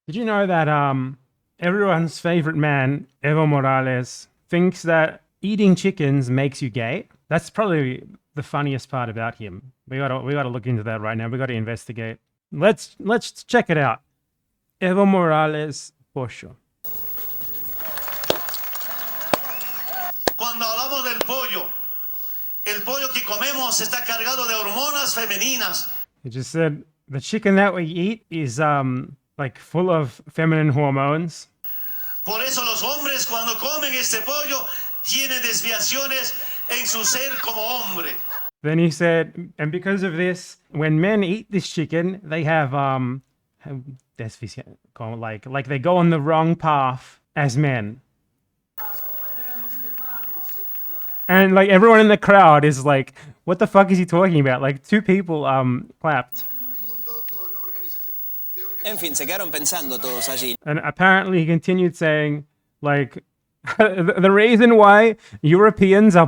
Did you know that everyone's favorite man, Evo Morales, thinks that eating chickens makes you gay? That's probably the funniest part about him. We gotta look into that right now. We gotta investigate. Let's check it out. Evo Morales pollo. Cuando hablamos del pollo, el pollo que comemos está cargado de hormonas femeninas. He just said the chicken that we eat is like full of feminine hormones. Por eso los hombres cuando comen este pollo tienen desviaciones en su ser como hombre. Then he said, and because of this, when men eat this chicken, they have like they go on the wrong path as men. And like everyone in the crowd is like, what the fuck is he talking about? Like two people clapped. En fin, se quedaron pensando todos allí. And apparently he continued saying, like, the reason why Europeans are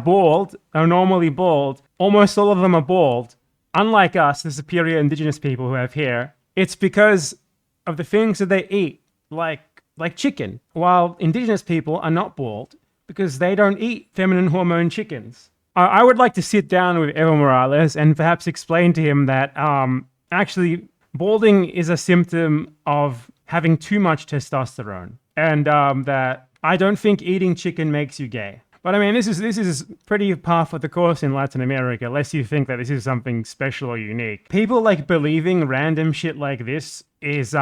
normally bald, almost all of them are bald, unlike us, the superior indigenous people who have hair, it's because of the things that they eat, like chicken, while indigenous people are not bald because they don't eat feminine hormone chickens. I would like to sit down with Evo Morales and perhaps explain to him that actually balding is a symptom of having too much testosterone, and that I don't think eating chicken makes you gay. But I mean, this is pretty par for the course in Latin America, unless you think that this is something special or unique. People like believing random shit like this is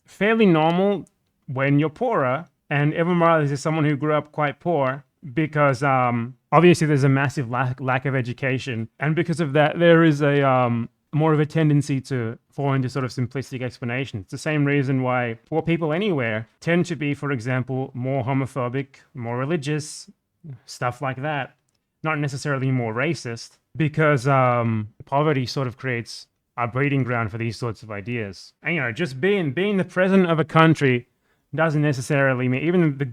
fairly normal when you're poorer. And Evo Morales is someone who grew up quite poor because obviously there's a massive lack of education, and because of that, there is a more of a tendency to fall into sort of simplistic explanations. It's the same reason why poor people anywhere tend to be, for example, more homophobic, more religious, stuff like that. Not necessarily more racist, because poverty sort of creates a breeding ground for these sorts of ideas. And, you know, just being the president of a country doesn't necessarily mean, even the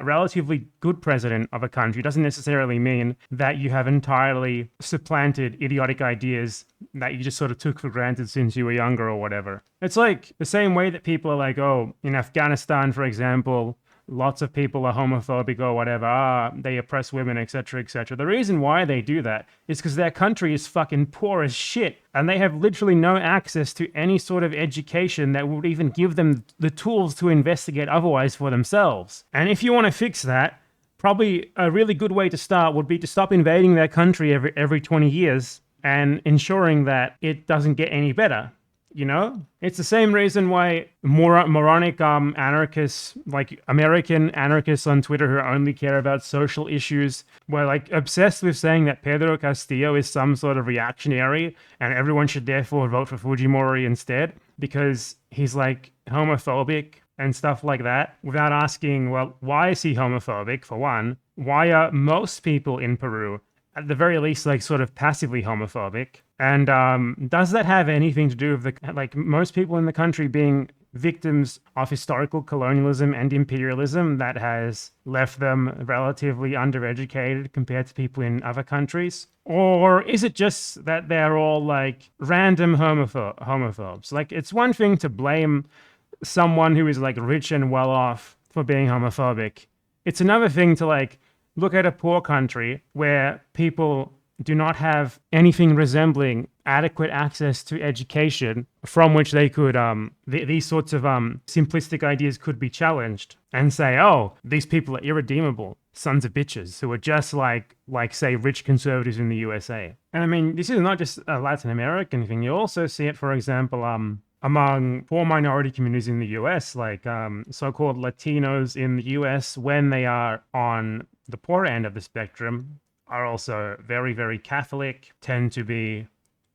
relatively good president of a country doesn't necessarily mean that you have entirely supplanted idiotic ideas that you just sort of took for granted since you were younger or whatever. It's like the same way that people are like, oh, in Afghanistan, for example, lots of people are homophobic or whatever, they oppress women, etc., etc. The reason why they do that is because their country is fucking poor as shit, and they have literally no access to any sort of education that would even give them the tools to investigate otherwise for themselves. And if you want to fix that, probably a really good way to start would be to stop invading their country every 20 years and ensuring that it doesn't get any better. You know, it's the same reason why moronic anarchists, like American anarchists on Twitter who only care about social issues, were like obsessed with saying that Pedro Castillo is some sort of reactionary and everyone should therefore vote for Fujimori instead because he's like homophobic and stuff like that, without asking, well, why is he homophobic, for one? Why are most people in Peru, at the very least, like sort of passively homophobic? And does that have anything to do with like most people in the country being victims of historical colonialism and imperialism that has left them relatively undereducated compared to people in other countries? Or is it just that they're all like random homophobes? Like, it's one thing to blame someone who is like rich and well off for being homophobic. It's another thing to like look at a poor country where people do not have anything resembling adequate access to education from which they could, these sorts of simplistic ideas could be challenged, and say, oh, these people are irredeemable sons of bitches who are just like say, rich conservatives in the USA. And I mean, this is not just a Latin American thing. You also see it, for example, among poor minority communities in the US, like so-called Latinos in the US, when they are on the poor end of the spectrum, are also very, very Catholic, tend to be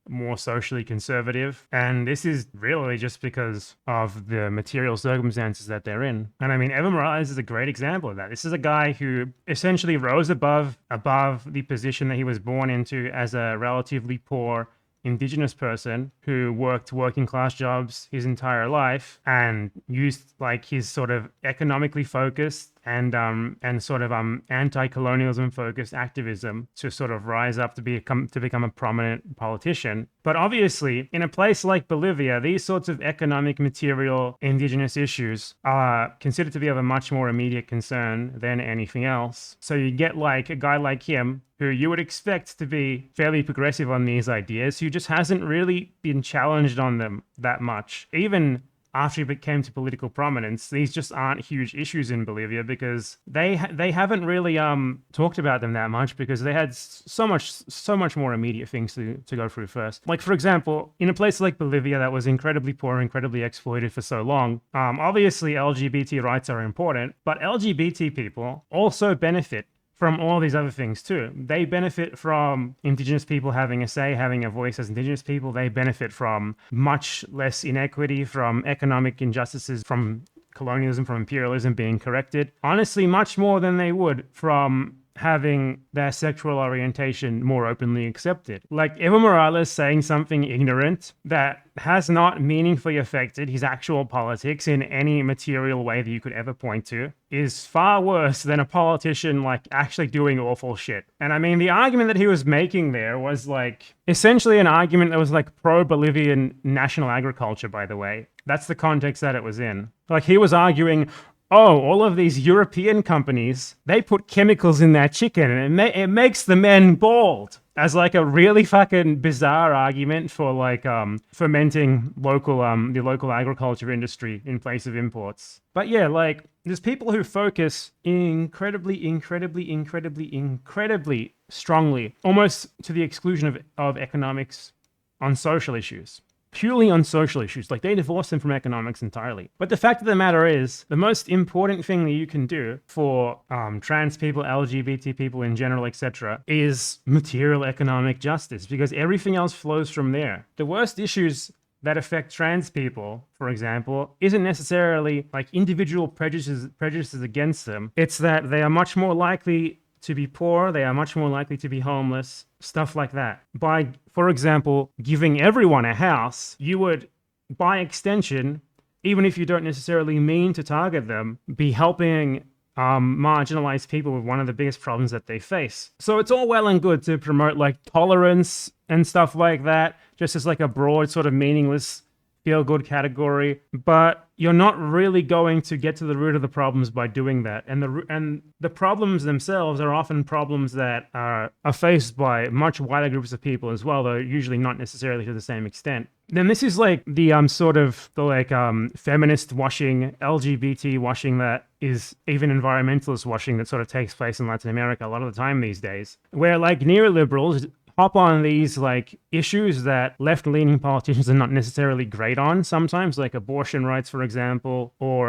more socially conservative. And this is really just because of the material circumstances that they're in. And I mean, Evo Morales is a great example of that. This is a guy who essentially rose above the position that he was born into as a relatively poor indigenous person who worked working class jobs his entire life and used like his sort of economically focused and sort of anti-colonialism focused activism to sort of rise up to become a prominent politician. But obviously, in a place like Bolivia, these sorts of economic, material, indigenous issues are considered to be of a much more immediate concern than anything else. So you get like a guy like him, who you would expect to be fairly progressive on these ideas, who just hasn't really been challenged on them that much. Even after he came to political prominence, these just aren't huge issues in Bolivia because they haven't really talked about them that much because they had so much more immediate things to go through first. Like, for example, in a place like Bolivia that was incredibly poor, incredibly exploited for so long, obviously LGBT rights are important, but LGBT people also benefit from all these other things too. They benefit from indigenous people having a say, having a voice as indigenous people. They benefit from much less inequity, from economic injustices, from colonialism, from imperialism being corrected. Honestly, much more than they would from having their sexual orientation more openly accepted. Like Evo Morales saying something ignorant that has not meaningfully affected his actual politics in any material way that you could ever point to is far worse than a politician like actually doing awful shit. And I mean, the argument that he was making there was like essentially an argument that was like pro-Bolivian national agriculture, by the way. That's the context that it was in. Like he was arguing, oh, all of these European companies, they put chemicals in their chicken and it makes the men bald. As like a really fucking bizarre argument for like fermenting the local agriculture industry in place of imports. But yeah, like there's people who focus incredibly strongly, almost to the exclusion of economics, on social issues. Purely on social issues, like they divorce them from economics entirely. But the fact of the matter is, the most important thing that you can do for trans people, LGBT people in general, etc., is material economic justice, because everything else flows from there. The worst issues that affect trans people, for example, isn't necessarily like individual prejudices against them. It's that they are much more likely to be poor, they are much more likely to be homeless, stuff like that. By, for example, giving everyone a house, you would, by extension, even if you don't necessarily mean to target them, be helping marginalized people with one of the biggest problems that they face. So it's all well and good to promote like tolerance and stuff like that, just as like a broad sort of meaningless feel-good category, but you're not really going to get to the root of the problems by doing that. And the problems themselves are often problems that are faced by much wider groups of people as well, though usually not necessarily to the same extent. Then this is like the feminist washing, LGBT washing that is even environmentalist washing that sort of takes place in Latin America a lot of the time these days, where like neoliberals hop on these like issues that left-leaning politicians are not necessarily great on sometimes, like abortion rights, for example, or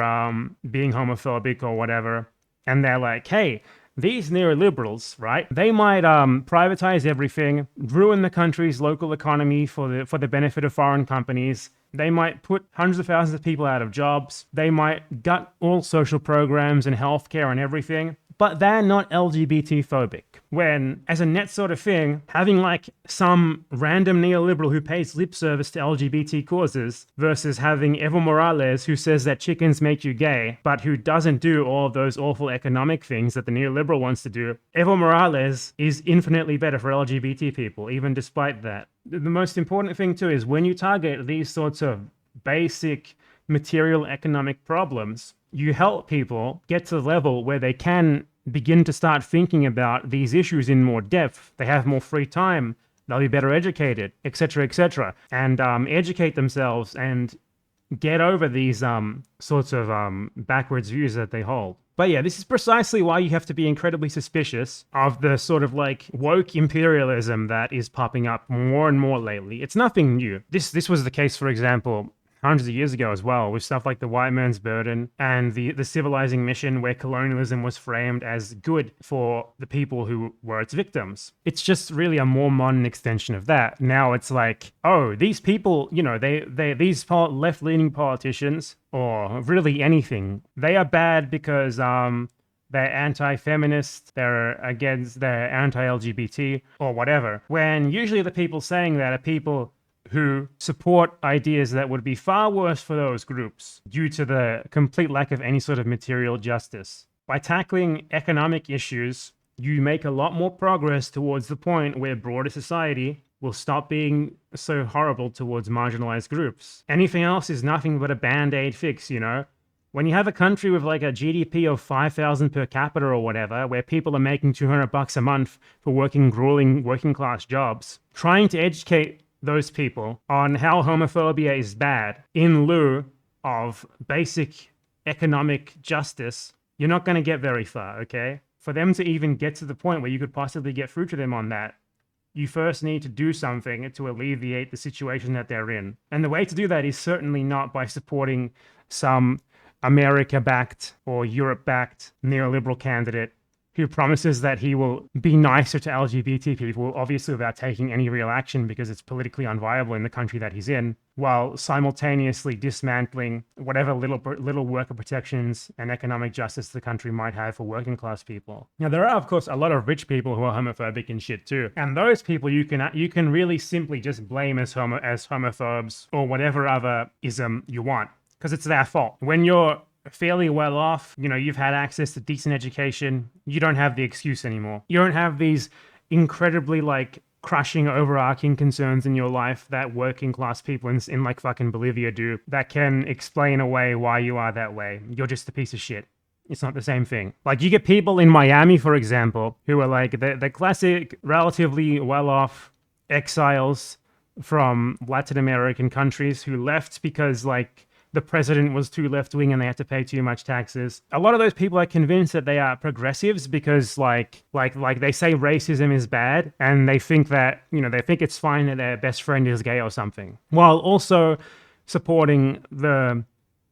being homophobic or whatever. And they're like, hey, these neoliberals, right? They might privatize everything, ruin the country's local economy for the benefit of foreign companies. They might put hundreds of thousands of people out of jobs. They might gut all social programs and healthcare and everything. But they're not LGBT phobic. When, as a net sort of thing, having like some random neoliberal who pays lip service to LGBT causes versus having Evo Morales who says that chickens make you gay, but who doesn't do all of those awful economic things that the neoliberal wants to do, Evo Morales is infinitely better for LGBT people, even despite that. The most important thing too is when you target these sorts of basic material economic problems, you help people get to the level where they can begin to start thinking about these issues in more depth. They have more free time, they'll be better educated, etc., and educate themselves and get over these sorts of backwards views that they hold. But yeah, this is precisely why you have to be incredibly suspicious of the sort of like woke imperialism that is popping up more and more lately. It's nothing new. This was the case, for example, hundreds of years ago as well, with stuff like the white man's burden and the civilizing mission, where colonialism was framed as good for the people who were its victims. It's just really a more modern extension of that. Now it's like, oh, these people, you know, these left-leaning politicians, or really anything, they are bad because they're anti-feminist, they're anti-LGBT, or whatever. When usually the people saying that are people who support ideas that would be far worse for those groups due to the complete lack of any sort of material justice. By tackling economic issues, you make a lot more progress towards the point where broader society will stop being so horrible towards marginalized groups. Anything else is nothing but a band-aid fix, you know? When you have a country with like a GDP of 5,000 per capita or whatever, where people are making $200 a month for working grueling working class jobs, trying to educate those people on how homophobia is bad in lieu of basic economic justice, you're not going to get very far, okay? For them to even get to the point where you could possibly get through to them on that, you first need to do something to alleviate the situation that they're in. And the way to do that is certainly not by supporting some America-backed or Europe-backed neoliberal candidate who promises that he will be nicer to LGBT people, obviously without taking any real action because it's politically unviable in the country that he's in, while simultaneously dismantling whatever little worker protections and economic justice the country might have for working class people. Now, there are, of course, a lot of rich people who are homophobic and shit too. And those people you can really simply just blame as homophobes or whatever other ism you want, because it's their fault. When you're fairly well off, you know, you've had access to decent education, you don't have the excuse anymore. You don't have these incredibly like crushing overarching concerns in your life that working class people in like fucking Bolivia do that can explain away why you are that way. You're just a piece of shit. It's not the same thing. Like, you get people in Miami, for example, who are like the classic, relatively well-off exiles from Latin American countries who left because like the president was too left-wing and they had to pay too much taxes. A lot of those people are convinced that they are progressives because like they say racism is bad and they think that, you know, they think it's fine that their best friend is gay or something, while also supporting the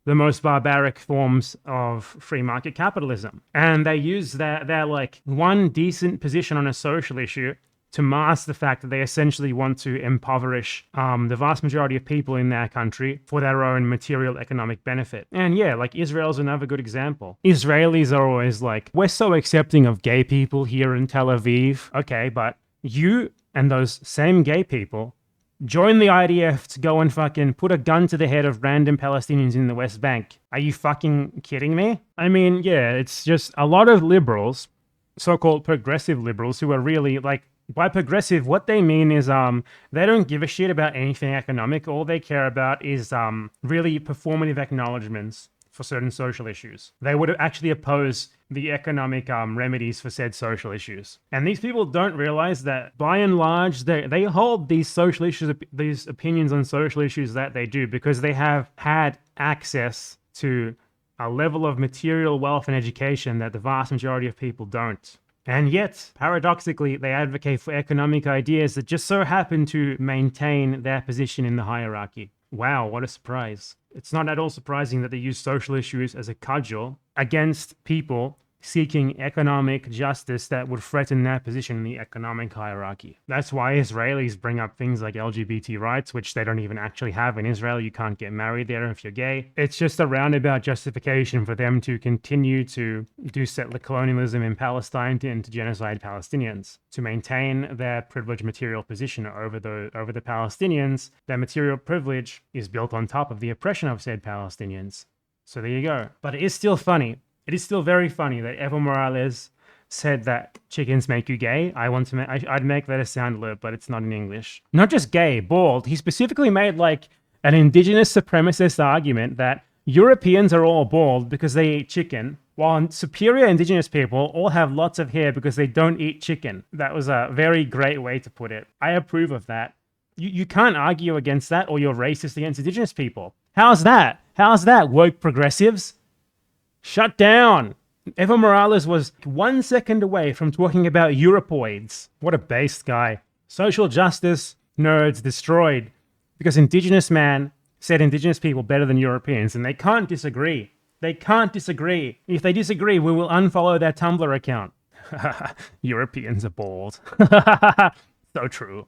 most barbaric forms of free market capitalism. And they use their like one decent position on a social issue to mask the fact that they essentially want to impoverish the vast majority of people in their country for their own material economic benefit. And yeah, like Israel's another good example. Israelis are always like, we're so accepting of gay people here in Tel Aviv. Okay, but you and those same gay people join the IDF to go and fucking put a gun to the head of random Palestinians in the West Bank. Are you fucking kidding me? I mean, yeah, it's just a lot of liberals, so-called progressive liberals, who are really like, by progressive, what they mean is they don't give a shit about anything economic. All they care about is really performative acknowledgements for certain social issues. They would actually oppose the economic remedies for said social issues. And these people don't realize that, by and large, they hold these social issues, these opinions on social issues that they do because they have had access to a level of material wealth and education that the vast majority of people don't. And yet, paradoxically, they advocate for economic ideas that just so happen to maintain their position in the hierarchy. Wow, what a surprise. It's not at all surprising that they use social issues as a cudgel against people seeking economic justice that would threaten their position in the economic hierarchy. That's why Israelis bring up things like LGBT rights, which they don't even actually have in Israel. You can't get married there if you're gay. It's just a roundabout justification for them to continue to do settler colonialism in Palestine and to genocide Palestinians. To maintain their privileged material position over the Palestinians, their material privilege is built on top of the oppression of said Palestinians. So there you go. But it is still funny. It is still very funny that Evo Morales said that chickens make you gay. I'd make that a sound alert, but it's not in English. Not just gay, bald. He specifically made like an indigenous supremacist argument that Europeans are all bald because they eat chicken, while superior indigenous people all have lots of hair because they don't eat chicken. That was a very great way to put it. I approve of that. You can't argue against that, or you're racist against indigenous people. How's that? How's that, woke progressives? Shut down. Evo Morales was 1 second away from talking about Europoids. What a based guy. Social justice, nerds destroyed. Because indigenous man said indigenous people better than Europeans, and they can't disagree. They can't disagree. If they disagree, we will unfollow their Tumblr account. Europeans are bald. So true.